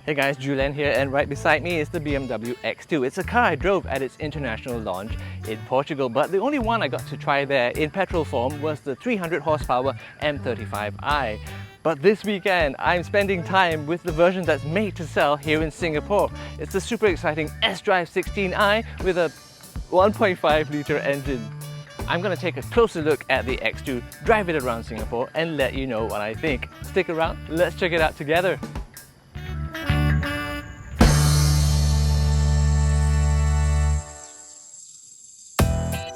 Hey guys, Julian here, and right beside me is the BMW X2. It's a car I drove at its international launch in Portugal, but the only one I got to try there in petrol form was the 300 horsepower M35i. But this weekend, I'm spending time with the version that's made to sell here in Singapore. It's the super exciting S-Drive 16i with a 1.5 litre engine. I'm going to take a closer look at the X2, drive it around Singapore, and let you know what I think. Stick around, let's check it out together.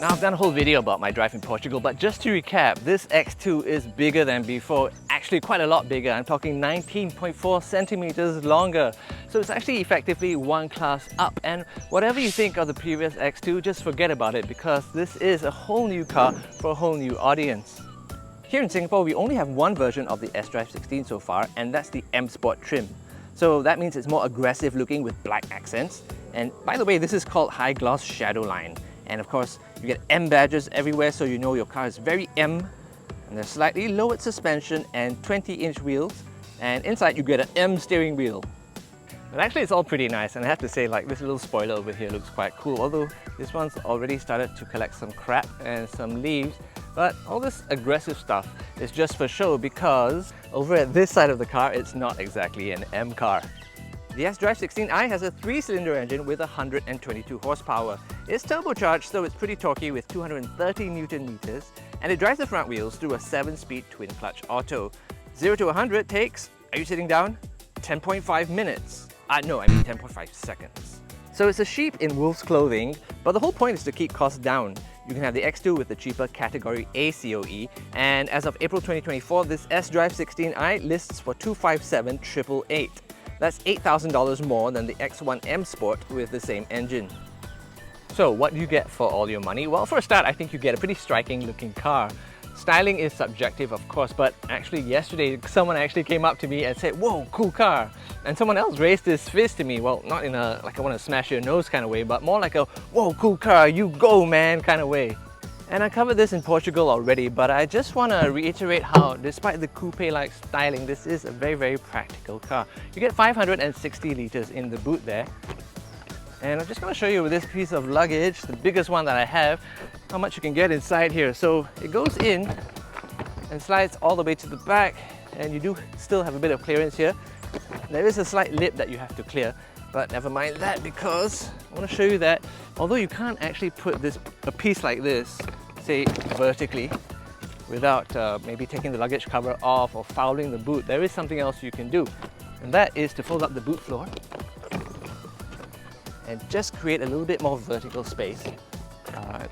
Now, I've done a whole video about my drive in Portugal, but just to recap, this X2 is bigger than before, actually quite a lot bigger. I'm talking 19.4 centimeters longer. So it's actually effectively one class up, and whatever you think of the previous X2, just forget about it because this is a whole new car for a whole new audience. Here in Singapore, we only have one version of the S-Drive 16 so far, and that's the M Sport trim. So that means it's more aggressive looking with black accents. And by the way, this is called High Gloss Shadow Line. And of course, you get M badges everywhere, so you know your car is very M. And there's slightly lowered suspension and 20-inch wheels. And inside you get an M steering wheel. But actually it's all pretty nice, and I have to say, like, this little spoiler over here looks quite cool, although this one's already started to collect some crap and some leaves. But all this aggressive stuff is just for show because over at this side of the car, it's not exactly an M car. The S-Drive 16i has a 3-cylinder engine with 122 horsepower. It's turbocharged, so it's pretty torquey with 230 Newton meters, and it drives the front wheels through a 7-speed twin-clutch auto. 0 to 100 takes, are you sitting down? 10.5 minutes. No, I mean 10.5 seconds. So it's a sheep in wolf's clothing, but the whole point is to keep costs down. You can have the X2 with the cheaper Category A COE, and as of April 2024, this S-Drive 16i lists for $257,888. That's $8,000 more than the X1 M Sport with the same engine. So what do you get for all your money? Well, for a start, I think you get a pretty striking looking car. Styling is subjective, of course, but actually yesterday someone actually came up to me and said, "Whoa, cool car." And someone else raised his fist to me, well, not in a like I want to smash your nose kind of way, but more like a "Whoa, cool car, you go man" kind of way. And I covered this in Portugal already, but I just want to reiterate how, despite the coupe-like styling, this is a very, very practical car. You get 560 litres in the boot there. And I'm just going to show you with this piece of luggage, the biggest one that I have, how much you can get inside here. So it goes in and slides all the way to the back, and you do still have a bit of clearance here. There is a slight lip that you have to clear, but never mind that, because I want to show you that although you can't actually put a piece like this, say vertically, without maybe taking the luggage cover off or fouling the boot, there is something else you can do, and that is to fold up the boot floor and just create a little bit more vertical space,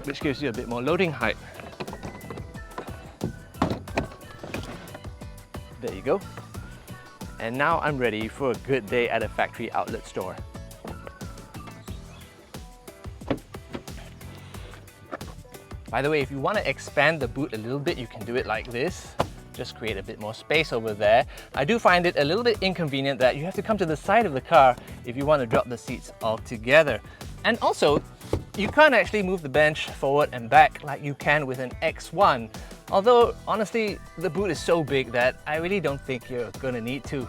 which gives you a bit more loading height. There you go. And now I'm ready for a good day at a factory outlet store. By the way, if you want to expand the boot a little bit, you can do it like this. Just create a bit more space over there. I do find it a little bit inconvenient that you have to come to the side of the car if you want to drop the seats altogether. And also, you can't actually move the bench forward and back like you can with an X1. Although, honestly, the boot is so big that I really don't think you're gonna need to.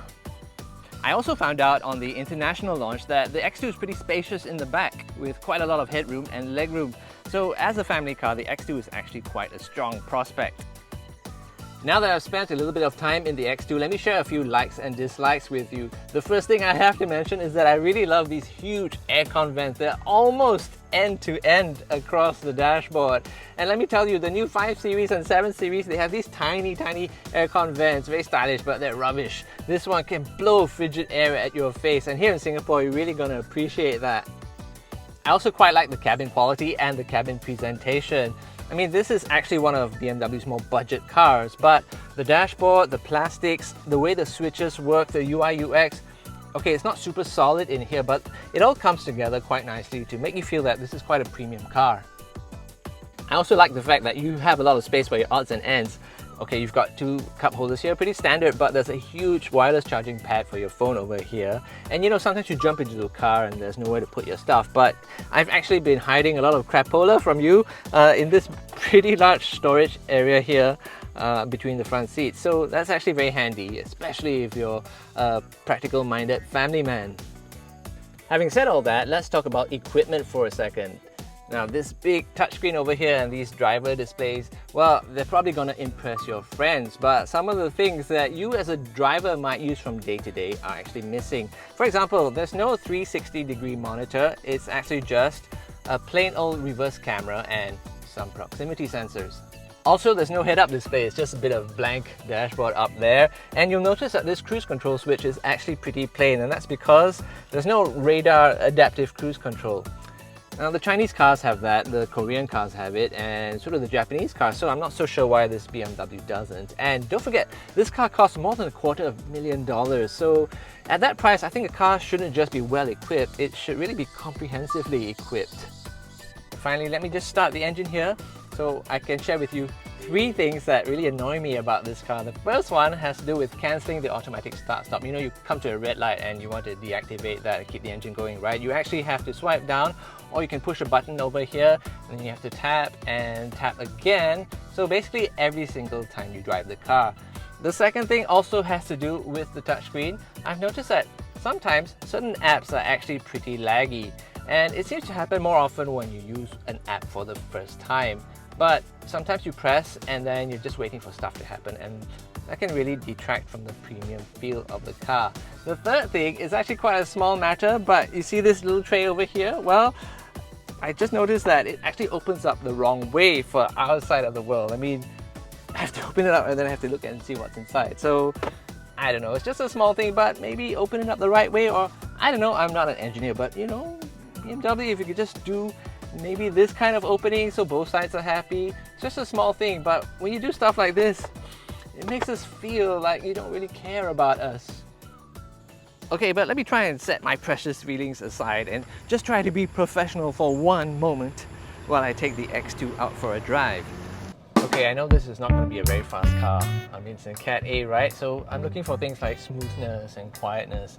I also found out on the international launch that the X2 is pretty spacious in the back with quite a lot of headroom and legroom. So as a family car, the X2 is actually quite a strong prospect. Now that I've spent a little bit of time in the X2, let me share a few likes and dislikes with you. The first thing I have to mention is that I really love these huge aircon vents. They're almost end-to-end across the dashboard. And let me tell you, the new 5 Series and 7 Series, they have these tiny aircon vents, very stylish, but they're rubbish. This one can blow frigid air at your face, and here in Singapore, you're really gonna appreciate that. I also quite like the cabin quality and the cabin presentation. I mean, this is actually one of BMW's more budget cars, but the dashboard, the plastics, the way the switches work, the UI UX, okay, it's not super solid in here, but it all comes together quite nicely to make you feel that this is quite a premium car. I also like the fact that you have a lot of space for your odds and ends. Okay, you've got 2 cup holders here, pretty standard, but there's a huge wireless charging pad for your phone over here. And you know, sometimes you jump into the car and there's nowhere to put your stuff, but I've actually been hiding a lot of crapola from you in this pretty large storage area here. between the front seats. So that's actually very handy, especially if you're a practical-minded family man. Having said all that, let's talk about equipment for a second. Now, this big touchscreen over here and these driver displays, well, they're probably going to impress your friends, but some of the things that you as a driver might use from day to day are actually missing. For example, there's no 360-degree monitor. It's actually just a plain old reverse camera and some proximity sensors. Also, there's no head-up display, it's just a bit of blank dashboard up there. And you'll notice that this cruise control switch is actually pretty plain, and that's because there's no radar adaptive cruise control. Now, the Chinese cars have that, the Korean cars have it, and sort of the Japanese cars, so I'm not so sure why this BMW doesn't. And don't forget, this car costs more than $250,000, so at that price, I think a car shouldn't just be well equipped, it should really be comprehensively equipped. Finally, let me just start the engine here, so I can share with you 3 things that really annoy me about this car. The first one has to do with cancelling the automatic start-stop. You know, you come to a red light and you want to deactivate that and keep the engine going, right? You actually have to swipe down, or you can push a button over here and then you have to tap and tap again. So basically every single time you drive the car. The second thing also has to do with the touchscreen. I've noticed that sometimes certain apps are actually pretty laggy, and it seems to happen more often when you use an app for the first time. But sometimes you press and then you're just waiting for stuff to happen, and that can really detract from the premium feel of the car. The third thing is actually quite a small matter, but you see this little tray over here? Well, I just noticed that it actually opens up the wrong way for our side of the world. I mean, I have to open it up and then I have to look and see what's inside. So, I don't know, it's just a small thing, but maybe open it up the right way, or I don't know, I'm not an engineer, but you know, BMW, if you could just do maybe this kind of opening so both sides are happy. It's just a small thing, but when you do stuff like this, it makes us feel like you don't really care about us. Okay, but let me try and set my precious feelings aside and just try to be professional for one moment while I take the X2 out for a drive. Okay, I know this is not going to be a very fast car. I mean, it's in Cat A, right? So I'm looking for things like smoothness and quietness.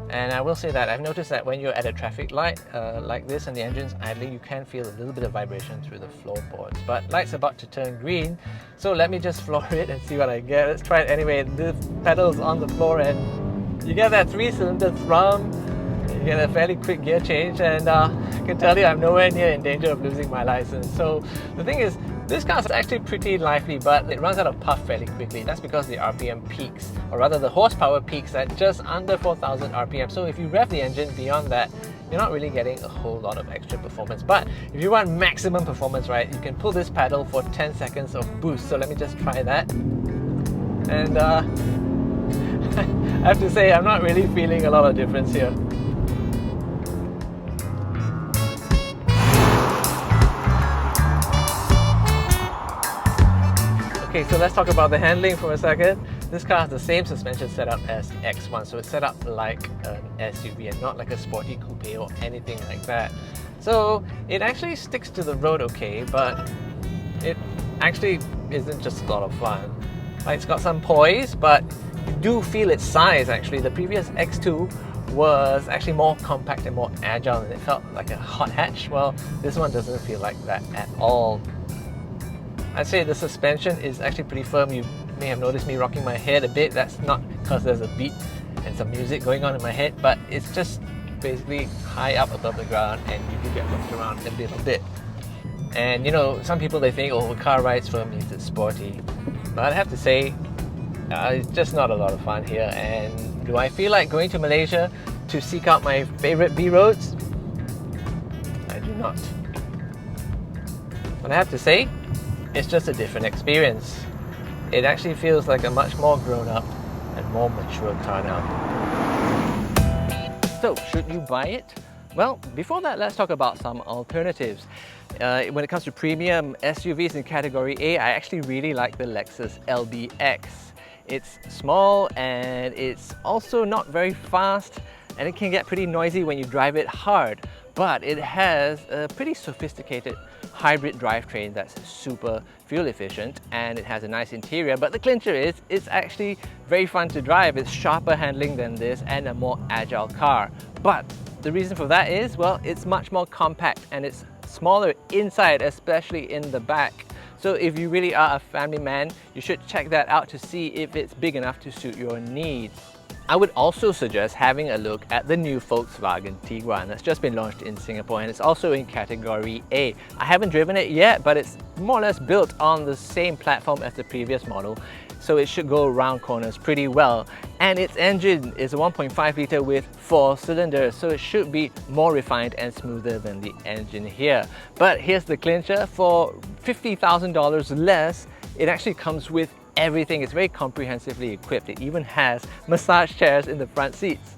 And I will say that I've noticed that when you're at a traffic light like this and the engine's idling, you can feel a little bit of vibration through the floorboards. But light's about to turn green, so let me just floor it and see what I get. Let's try it anyway. The pedal's on the floor and you get that 3-cylinder thrum, you get a fairly quick gear change, and I can tell you I'm nowhere near in danger of losing my license. So the thing is, this car is actually pretty lively, but it runs out of puff fairly quickly. That's because the RPM peaks, or rather the horsepower peaks at just under 4,000 RPM. So if you rev the engine beyond that, you're not really getting a whole lot of extra performance. But if you want maximum performance, right, you can pull this pedal for 10 seconds of boost. So let me just try that. And I have to say, I'm not really feeling a lot of difference here. Okay, so let's talk about the handling for a second. This car has the same suspension setup as the X1, so it's set up like an SUV and not like a sporty coupe or anything like that. So it actually sticks to the road okay, but it actually isn't just a lot of fun. Like, it's got some poise, but you do feel its size actually. The previous X2 was actually more compact and more agile, and it felt like a hot hatch. Well, this one doesn't feel like that at all. I'd say the suspension is actually pretty firm. You may have noticed me rocking my head a bit. That's not because there's a beat and some music going on in my head, but it's just basically high up above the ground and you do get rocked around a little bit. And you know, some people, they think, oh, car rides firm means it's sporty. But I'd have to say, it's just not a lot of fun here. And do I feel like going to Malaysia to seek out my favorite B roads? I do not. But I have to say, it's just a different experience. It actually feels like a much more grown-up and more mature car now. So, should you buy it? Well, before that, let's talk about some alternatives. When it comes to premium SUVs in category A, I actually really like the Lexus LBX. It's small and it's also not very fast, and it can get pretty noisy when you drive it hard. But it has a pretty sophisticated hybrid drivetrain that's super fuel efficient, and it has a nice interior. But the clincher is, it's actually very fun to drive. It's sharper handling than this and a more agile car. But the reason for that is, well, it's much more compact and it's smaller inside, especially in the back. So if you really are a family man, you should check that out to see if it's big enough to suit your needs. I would also suggest having a look at the new Volkswagen Tiguan that's just been launched in Singapore, and it's also in category A. I haven't driven it yet, but it's more or less built on the same platform as the previous model, so it should go around corners pretty well. And its engine is a 1.5 litre with 4 cylinders, so it should be more refined and smoother than the engine here. But here's the clincher: for $50,000 less, it actually comes with everything. It's very comprehensively equipped. It even has massage chairs in the front seats.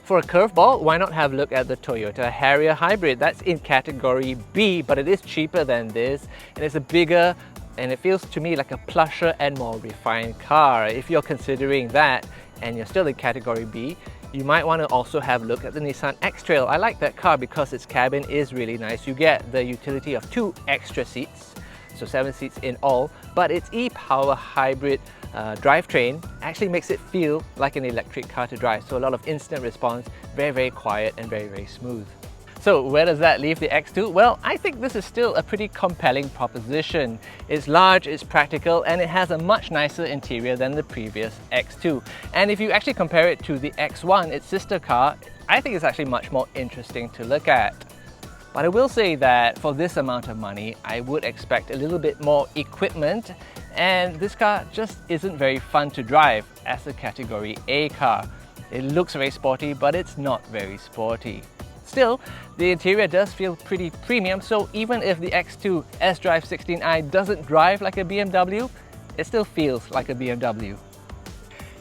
For a curveball, why not have a look at the Toyota Harrier Hybrid? That's in category B, but it is cheaper than this, and it's a bigger, and it feels to me like a plusher and more refined car. If you're considering that and you're still in category B, you might want to also have a look at the Nissan X-Trail. I like that car because its cabin is really nice. You get the utility of 2 extra seats, so 7 seats in all, but its e-Power hybrid drivetrain actually makes it feel like an electric car to drive. So a lot of instant response, very quiet and very smooth. So where does that leave the X2? Well, I think this is still a pretty compelling proposition. It's large, it's practical, and it has a much nicer interior than the previous X2. And if you actually compare it to the X1, its sister car, I think it's actually much more interesting to look at. But I will say that for this amount of money, I would expect a little bit more equipment, and this car just isn't very fun to drive as a category A car. It looks very sporty, but it's not very sporty. Still, the interior does feel pretty premium, so even if the X2 S-Drive 16i doesn't drive like a BMW, it still feels like a BMW.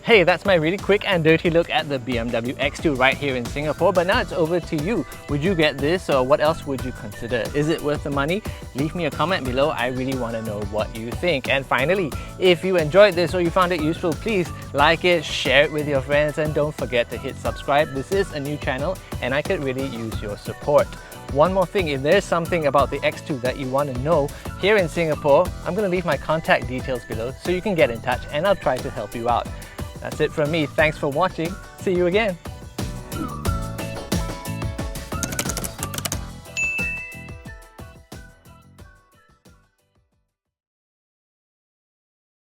Hey, that's my really quick and dirty look at the BMW X2 right here in Singapore, but now it's over to you. Would you get this, or what else would you consider? Is it worth the money? Leave me a comment below. I really want to know what you think. And finally, if you enjoyed this or you found it useful, please like it, share it with your friends, and don't forget to hit subscribe. This is a new channel and I could really use your support. One more thing, if there's something about the X2 that you want to know here in Singapore, I'm going to leave my contact details below so you can get in touch and I'll try to help you out. That's it from me. Thanks for watching. See you again.